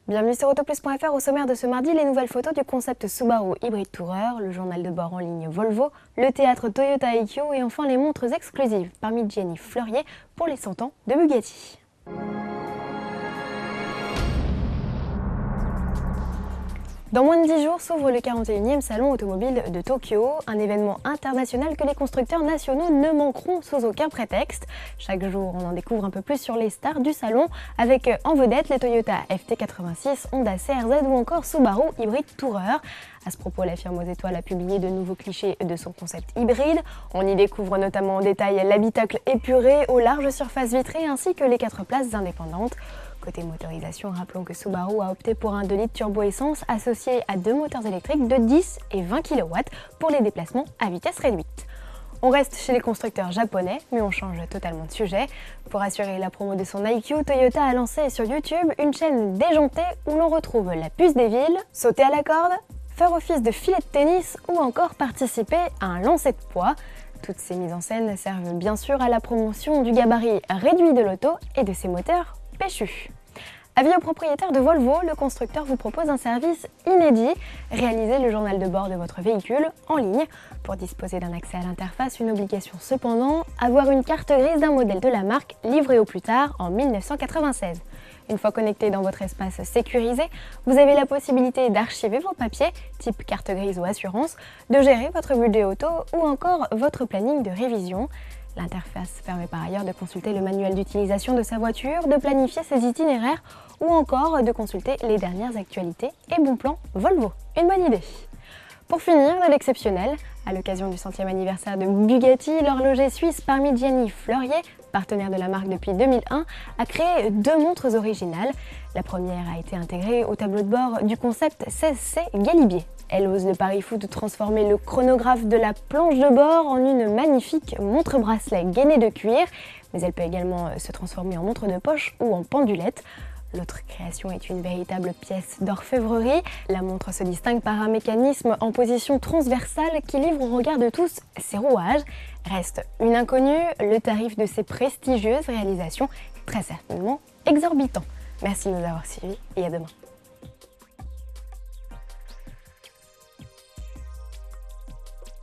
Bienvenue sur Autoplus.fr. Au sommaire de ce mardi, les nouvelles photos du concept Subaru Hybrid Tourer, le journal de bord en ligne Volvo, le théâtre Toyota IQ et enfin les montres exclusives parmi Jenny Fleurier pour les 100 ans de Bugatti. Dans moins de 10 jours s'ouvre le 41e Salon automobile de Tokyo, un événement international que les constructeurs nationaux ne manqueront sous aucun prétexte. Chaque jour, on en découvre un peu plus sur les stars du salon, avec en vedette les Toyota FT86, Honda CRZ ou encore Subaru Hybrid Tourer. À ce propos, la firme aux étoiles a publié de nouveaux clichés de son concept hybride. On y découvre notamment en détail l'habitacle épuré aux larges surfaces vitrées ainsi que les 4 places indépendantes. Côté motorisation, rappelons que Subaru a opté pour un 2 litres turbo-essence associé à 2 moteurs électriques de 10 et 20 kW pour les déplacements à vitesse réduite. On reste chez les constructeurs japonais, mais on change totalement de sujet. Pour assurer la promo de son IQ, Toyota a lancé sur YouTube une chaîne déjantée où l'on retrouve la puce des villes, sauter à la corde, faire office de filet de tennis ou encore participer à un lancer de poids. Toutes ces mises en scène servent bien sûr à la promotion du gabarit réduit de l'auto et de ses moteurs péchus. Avis aux propriétaires de Volvo, le constructeur vous propose un service inédit. Réalisez le journal de bord de votre véhicule en ligne. Pour disposer d'un accès à l'interface, une obligation cependant, avoir une carte grise d'un modèle de la marque livré au plus tard en 1996. Une fois connecté dans votre espace sécurisé, vous avez la possibilité d'archiver vos papiers, type carte grise ou assurance, de gérer votre budget auto ou encore votre planning de révision. L'interface permet par ailleurs de consulter le manuel d'utilisation de sa voiture, de planifier ses itinéraires ou encore de consulter les dernières actualités et bons plans Volvo. Une bonne idée. Pour finir, de l'exceptionnel, à l'occasion du 100e anniversaire de Bugatti, l'horloger suisse Parmigiani Fleurier, partenaire de la marque depuis 2001, a créé 2 montres originales. La première a été intégrée au tableau de bord du concept 16C Galibier. Elle ose le pari fou de transformer le chronographe de la planche de bord en une magnifique montre-bracelet gainée de cuir, mais elle peut également se transformer en montre de poche ou en pendulette. L'autre création est une véritable pièce d'orfèvrerie. La montre se distingue par un mécanisme en position transversale qui livre au regard de tous ses rouages. Reste une inconnue, le tarif de ces prestigieuses réalisations, très certainement exorbitant. Merci de nous avoir suivis et à demain.